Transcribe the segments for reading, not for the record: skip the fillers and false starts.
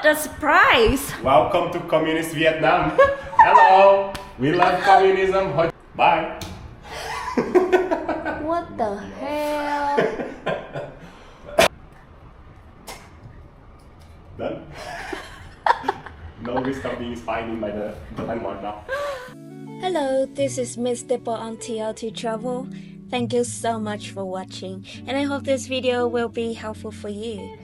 What a surprise! Welcome to Communist Vietnam. Hello. We love communism. Bye. What the hell? Done. No risk of being spied by the landlord now. Hello, this is missthitbo on Untitled Chapter. Thank you so much for watching, and I hope this video will be helpful for you.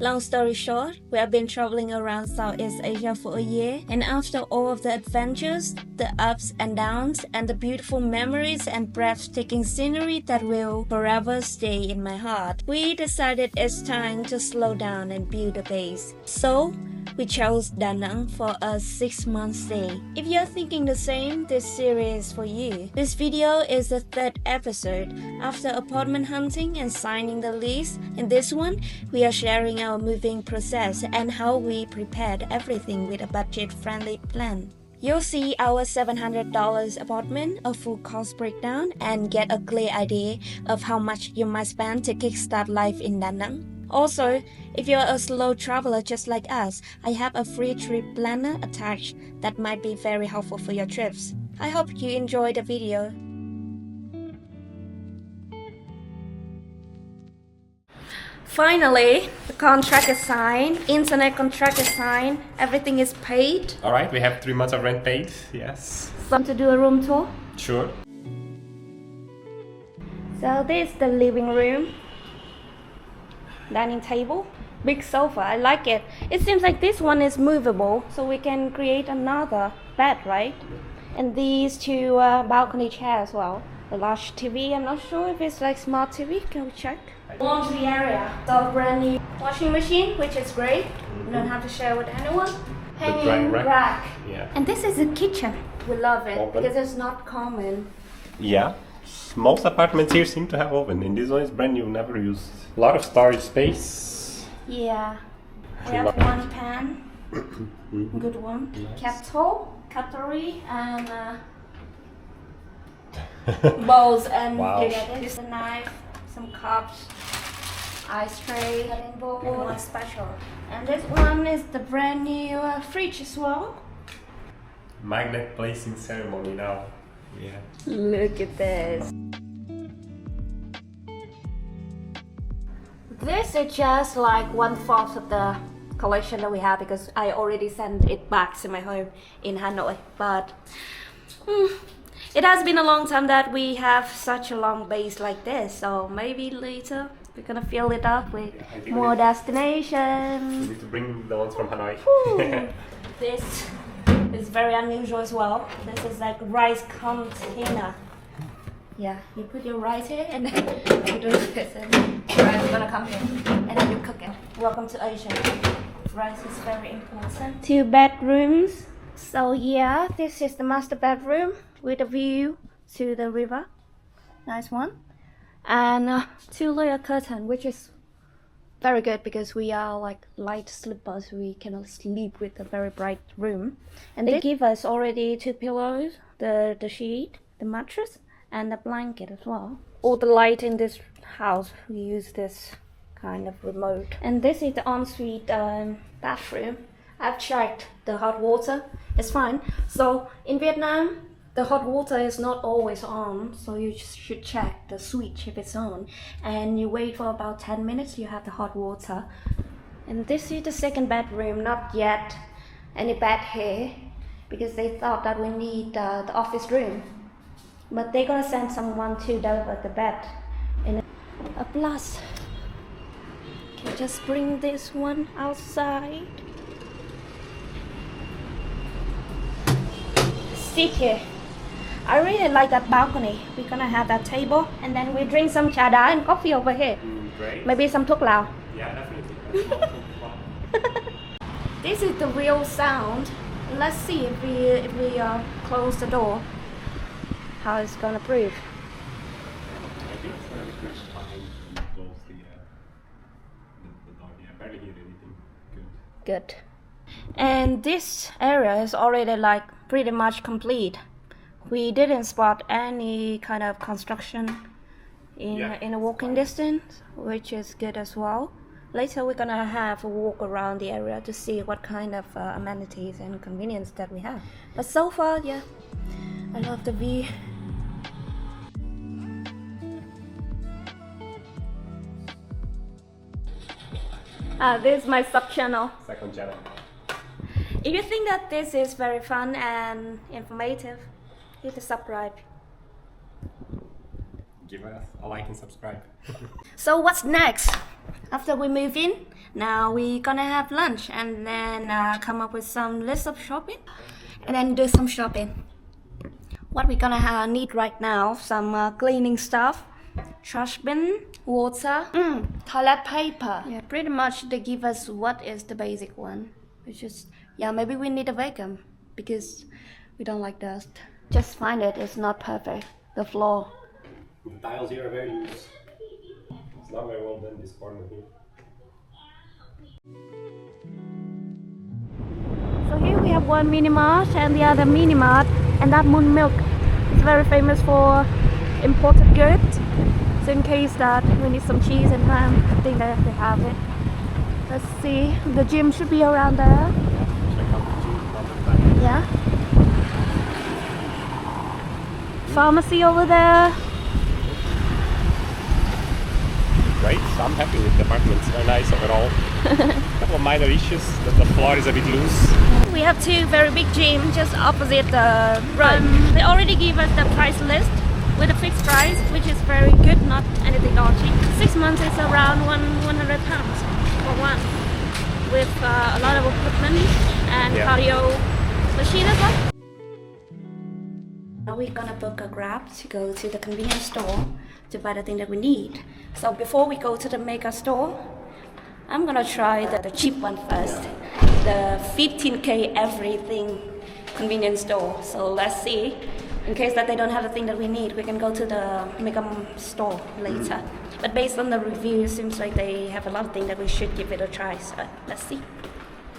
Long story short, we have been traveling around Southeast Asia for a year, and after all of the adventures, the ups and downs, and the beautiful memories and breathtaking scenery that will forever stay in my heart, we decided it's time to slow down and build a base. So, we chose Danang for a 6-month stay. If you're thinking the same, this series is for you. This video is the 3rd episode after apartment hunting and signing the lease. In this one, we are sharing our moving process and how we prepared everything with a budget-friendly plan. You'll see our $700 apartment, a full cost breakdown, and get a clear idea of how much you might spend to kickstart life in Danang. Also, if you're a slow traveler just like us, I have a free trip planner attached that might be very helpful for your trips. I hope you enjoy the video. Finally, the contract is signed, internet contract is signed, everything is paid. Alright, we have 3 months of rent paid. Yes. Want to do a room tour? Sure. So this is the living room. Dining table, big sofa, I like it. It seems like this one is movable, so we can create another bed, right? And these two balcony chairs as well. A large TV, I'm not sure if it's like smart TV, can we check? Laundry area, so brand new washing machine, which is great. You don't have to share with anyone. Hanging rack. Yeah. And this is a kitchen. We love it Open. because it's not common. Yeah. Most apartments here seem to have oven, and this one is brand new, never used. A lot of storage space. Yeah. We have one pan, good one. Nice. Kettle, cutlery, and bowls, and wow. This is a knife, some cups, ice tray, cutting board, and one special. And this one is the brand new fridge as well. Magnet placing ceremony now. Yeah. Look at this. This is just like 1/4 of the collection that we have because I already sent it back to my home in Hanoi. But it has been a long time that we have such a long base like this. So maybe later we're gonna fill it up with more destinations. We need to bring the ones from Hanoi. This is very unusual as well. This is like rice container. Yeah, you put your rice here and then you do this and rice is gonna come here and then you cook it. Welcome to Asia. Rice is very important. 2 bedrooms. So yeah, this is the master bedroom with a view to the river. Nice one. And 2-layer curtain, which is very good because we are like light sleepers. We cannot sleep with a very bright room. And they give us already 2 pillows, the sheet, the mattress, and the blanket as well. All the light in this house, we use this kind of remote. And this is the ensuite bathroom. I've checked the hot water, it's fine. So in Vietnam, the hot water is not always on, so you should check the switch if it's on. And you wait for about 10 minutes, you have the hot water. And this is the 2nd bedroom, not yet any bed here, because they thought that we need the office room. But they're gonna send someone to deliver the bed in a plus. Okay, just bring this one outside. Sit here. I really like that balcony. We're gonna have that table and then we drink some cha đá and coffee over here. Great. Maybe some thuốc lào. Yeah, definitely. This is the real sound. Let's see if we close the door, how it's gonna prove. I think it's really good behind you close the door. Yeah, barely hear anything. Good. And this area is already like pretty much complete. We didn't spot any kind of construction in a walking distance, which is good as well. Later we're gonna have a walk around the area to see what kind of amenities and convenience that we have. But so far, yeah, I love the view. This is my sub-channel. Second channel. If you think that this is very fun and informative, hit the subscribe. Give us a like and subscribe. So what's next? After we move in, now we're gonna have lunch and then come up with some list of shopping and then do some shopping. What we're gonna need right now, some cleaning stuff, trash bin, water, toilet paper. Yeah, pretty much they give us what is the basic one. It's just, yeah, maybe we need a vacuum because we don't like dust. Just find it's not perfect, the floor. The tiles here are very loose. It's not very well done, this corner here. So here we have one mini mart and the other mini mart, and that Moon Milk is very famous for imported goods. So in case that we need some cheese and ham, I think that they have it. Let's see, the gym should be around there. Check out the gym all the time. Yeah. Pharmacy over there. Great, so I'm happy with the apartment. It's very nice overall. A couple of minor issues, that the floor is a bit loose. We have two very big gyms just opposite the road. They already give us the price list with a fixed price, which is very good, not anything dodgy. 6 months is around £100 for one, with a lot of equipment and cardio machine as well. Now we're gonna book a Grab to go to the convenience store to buy the thing that we need. So before we go to the mega store, I'm gonna try the cheap one first, the 15k everything convenience store. So let's see. In case that they don't have the thing that we need, we can go to the mega store later. But based on the review, it seems like they have a lot of things that we should give it a try. So let's see.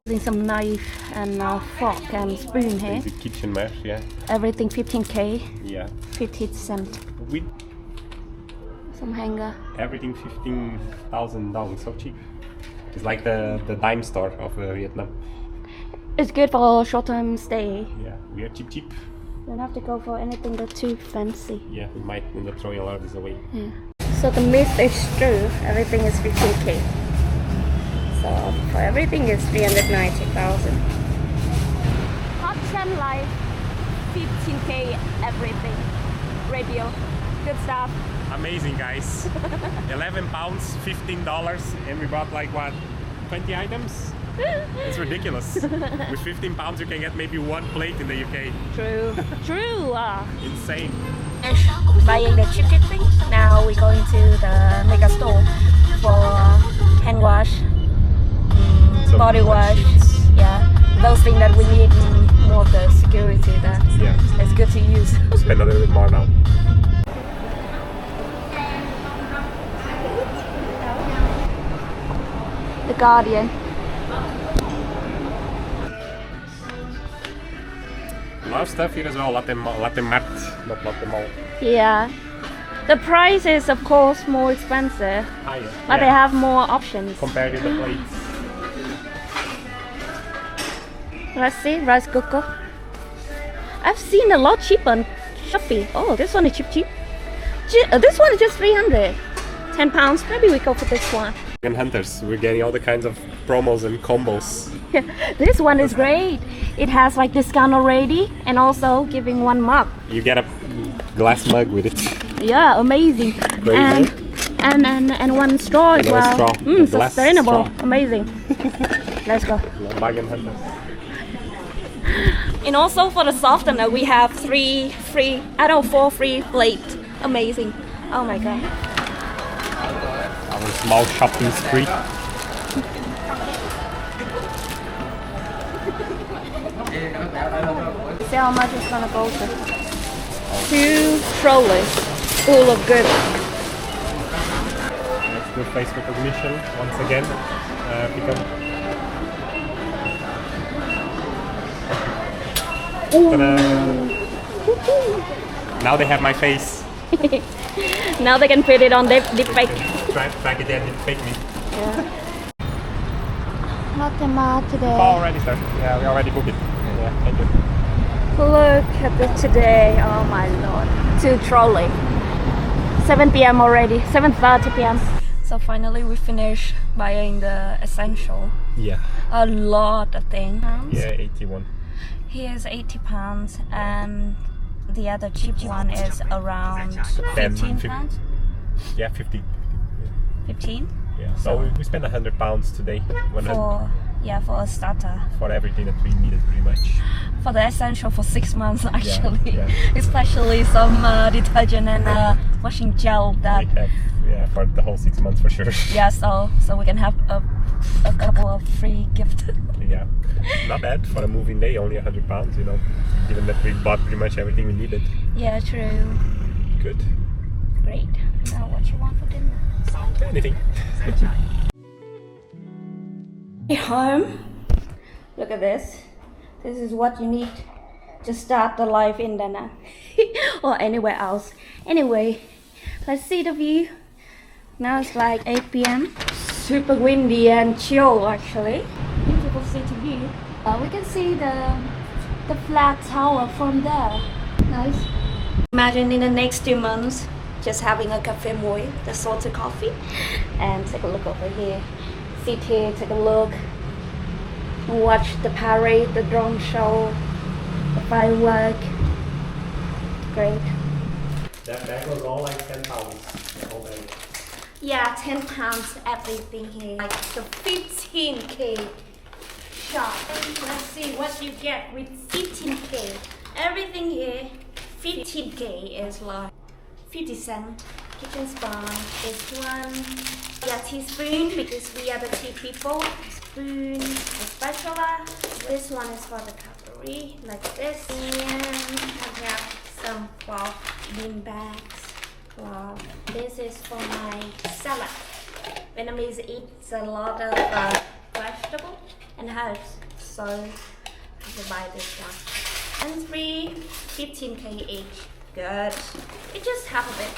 Using some knife and fork and spoon here. Basic kitchenware, yeah. Everything 15k. Yeah. 50 cents. With Some hanger. everything $15,000, so cheap. It's like the dime store of Vietnam. It's good for short-term stay. Yeah, we are cheap. Don't have to go for anything that's too fancy. Yeah, we might end up throwing a lot of this away. Yeah. So the myth is true. Everything is 15k. So for everything is 390,000. Hot Chen Life, 15k everything. Radio, good stuff. Amazing, guys. 11 pounds, $15, and we bought like what, 20 items? It's ridiculous. With 15 pounds you can get maybe one plate in the UK. True. True. Insane. Buying the cheap thing. Now we're going to the mega store for hand wash, Some body wash. sheets. Yeah, those things that we need more of the security. That it's good to use. Spend a little bit more now. The Guardian. A lot of stuff here as well. Latte Mart, not Latte Mall. Yeah. The price is of course more expensive, Higher. but they have more options. Compared to the plates. Let's see, rice cooker. I've seen a lot cheaper on Shopee. Oh, this one is cheap. This one is just 300. £10. Maybe we go for this one. And Hunters, we're getting all the kinds of promos and combos. This one is great. It has like discount already and also giving one mug. You get a glass mug with it. Yeah, amazing. Great, and one straw as Another well. straw, a glass Sustainable. straw. Amazing. Let's go. Bag and Hunters. And also for the softener, we have 4 free plates. Amazing. Oh my god. Our small shopping spree. See how much it's gonna go to. 2 trolleys full of goods. Let's do face recognition once again. Pick up. Now they have my face. Now they can put it on their deep fake. Try it again, it fake me. Yeah. latte mat today. Oh, already, sir. Yeah, we already booked it. Yeah, thank you. Look at this today. Oh my lord. 2 trolley. 7 p.m. already. 7:30 p.m. So finally we finished buying the essential. Yeah. A lot of things. Yeah, 81. Here's 80 pounds and the other cheap one is around 15 pounds. Yeah, 50. 15? Yeah. So we spent £100 today. For a starter. For everything that we needed, pretty much. For the essential for 6 months actually. Yeah. Especially some detergent and washing gel that. We have, for the whole 6 months for sure. Yeah, so we can have a couple of free gifts. Yeah, not bad for a moving day. Only £100, you know. Given that we bought pretty much everything we needed. Yeah, true. Good. Great. Now what you want for dinner? Anything. Home. Look at this. This is what you need to start the life in Danang or anywhere else. Anyway, let's see the view. Now it's like 8 p.m. Super windy and chill actually. Beautiful city view. We can see the flag tower from there. Nice. Imagine in the next 2 months just having a cafe moi, the salted coffee, and take a look over here. Sit here, take a look, watch the parade, the drone show, the firework. Great. That bag was all like £10. The whole bag. Yeah, 10 pounds everything here. Like the 15k shop. Let's see what you get with 15k. Everything here, 15k is like 50 cents. Kitchen sponge, this one. Yeah, teaspoon because we are the tea people. Spoon, a spatula. This one is for the cutlery, like this. And I have some cloth bean bags. Cloth. This is for my salad. Vietnamese eats a lot of vegetable and herbs, so I have to buy this one. And 15k each. Good. We just have a bit.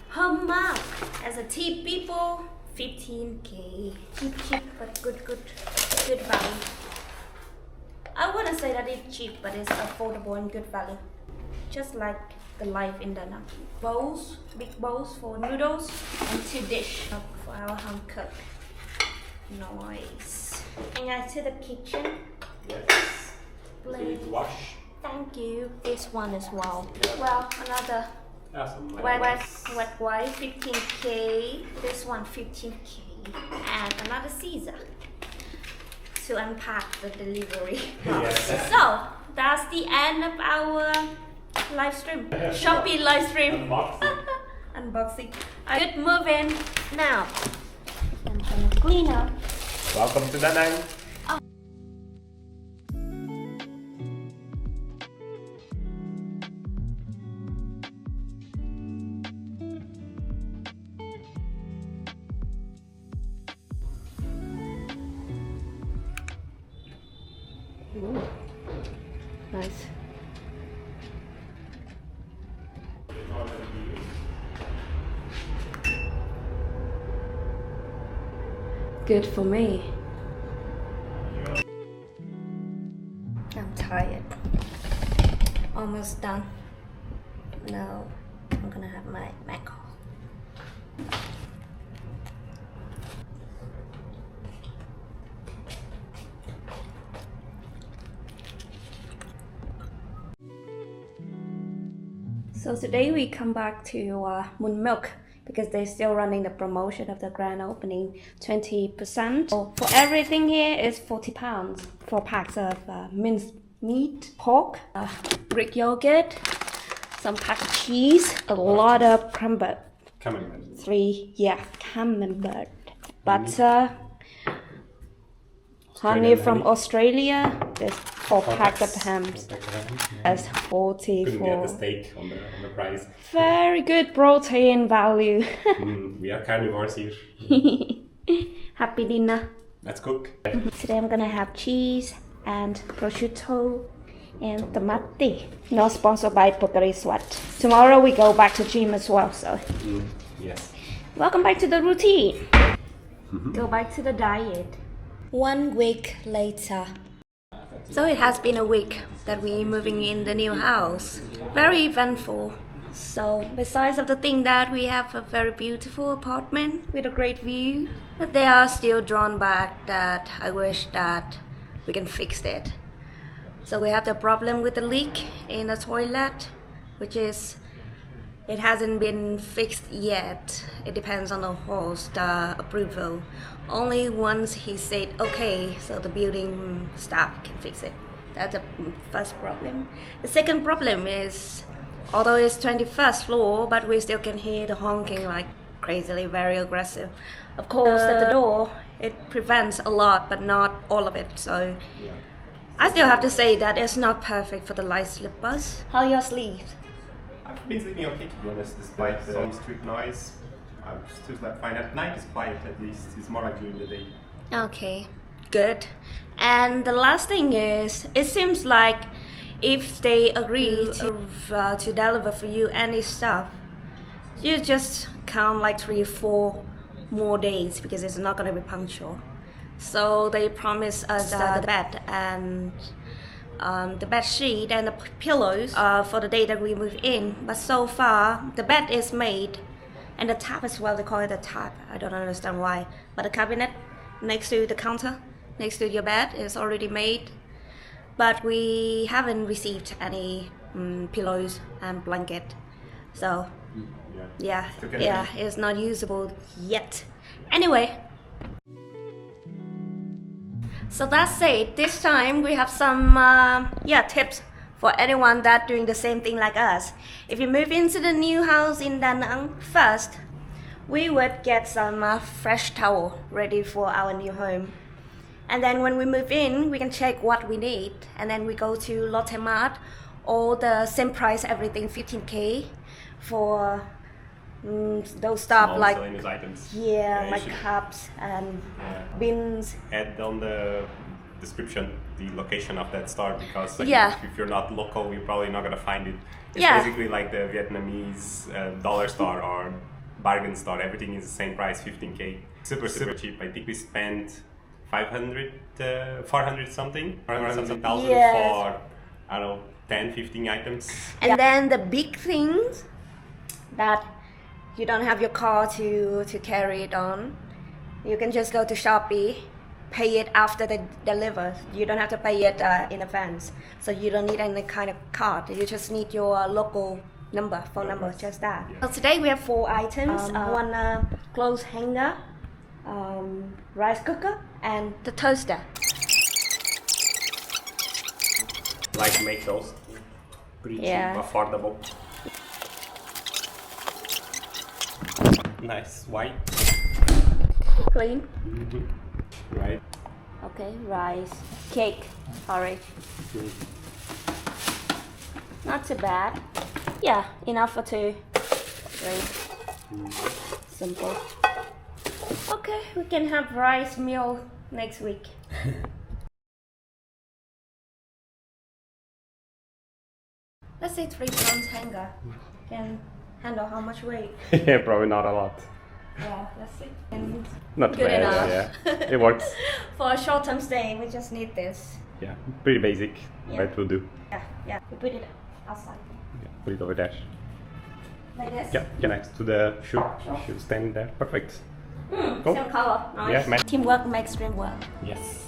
How much? As a tea people, 15k. Cheap, but good value. I wouldn't say that it's cheap, but it's affordable and good value. Just like the life in Danang. Bowls, big bowls for noodles, and 2 dish for our home cook. Nice. And I to the kitchen. Yes. Plate. Wash. Thank you. This one as well. Well, another Some wet white 15k. This one 15k. And another Caesar to unpack the delivery. Yes. So that's the end of our live stream. Shopee live stream. Unboxing. Good moving. Now I'm gonna clean up. Welcome to Danang. Ooh. Nice. Good for me. I'm tired. Almost done. Now I'm gonna have my mac. So today we come back to Moon Milk because they're still running the promotion of the grand opening, 20%. So for everything here is £40. 4 packs of minced meat, pork, Greek yogurt, some packed cheese, a lot of camembert. Camembert. 3, yeah, camembert. Butter, honey from Australia. There's 4 packs of hams. That's 40 Couldn't for. get the steak on the price. Very good protein value. We are carnivores here. Happy dinner. Let's cook. Today I'm gonna have cheese and prosciutto and tomati. Not sponsored by Pocari Sweat. Tomorrow we go back to gym as well, so. Yes. Welcome back to the routine. Go back to the diet. 1 week later. So it has been a week that we're moving in the new house. Very eventful. So besides of the thing that we have a very beautiful apartment with a great view, but they are still drawn back that I wish that we can fix it. So we have the problem with the leak in the toilet, which is it hasn't been fixed yet. It depends on the host approval. Only once he said okay, so the building staff can fix it. That's the first problem. The second problem is, although it's 21st floor, but we still can hear the honking like crazily, very aggressive. Of course, at the door, it prevents a lot, but not all of it. So I still have to say that it's not perfect for the light sleepers. How are your sleeps? I've been sleeping okay, to be honest, despite some street noise. I still slept fine. At night it's quiet, at least. It's more like during the day. Okay, good. And the last thing is, it seems like if they agree to deliver for you any stuff, you just count like 3 or 4 more days because it's not going to be punctual. So they promise us the bed and the bed sheet and the pillows for the day that we move in. But so far, the bed is made, and the tap as well. They call it a tap. I don't understand why. But the cabinet next to the counter, next to your bed, is already made. But we haven't received any pillows and blanket. So yeah, it's not usable yet. Anyway. So that's it. This time we have some tips for anyone that doing the same thing like us. If you move into the new house in Danang, first we would get some fresh towel ready for our new home. And then when we move in, we can check what we need. And then we go to Lotte Mart, all the same price, everything 15k for those stuff small like miscellaneous items. like cups and bins. Add on the description the location of that store, because if you're not local, you're probably not gonna find it. It's basically like the Vietnamese dollar store or bargain store. Everything is the same price, 15k. Super cheap. I think we spent 400 something thousand for, I don't know, 10, 15 items. And then the big things that you don't have your car to carry it on, you can just go to Shopee, pay it after they deliver. You don't have to pay it in advance. So you don't need any kind of card. You just need your local phone number, just that. So today we have 4 items. One clothes hanger, rice cooker, and the toaster. Like to make those pretty cheap, affordable. Nice, white. Clean. Right. Okay, rice, cake, porridge. Not too bad. Yeah, enough for 2. Very simple. Okay, we can have rice meal next week. Let's say 3 pounds hanger can handle how much weight? Yeah, probably not a lot. Yeah, let's see. And Not good bad, enough. yeah. It works. For a short-term stay, we just need this. Yeah, pretty basic, but it will do. Yeah. We put it outside. Yeah, put it over there. Like this? Yeah, next to the shoe stand there. Perfect. Cool. Same color. Nice. Yeah, Teamwork makes dream work. Yes.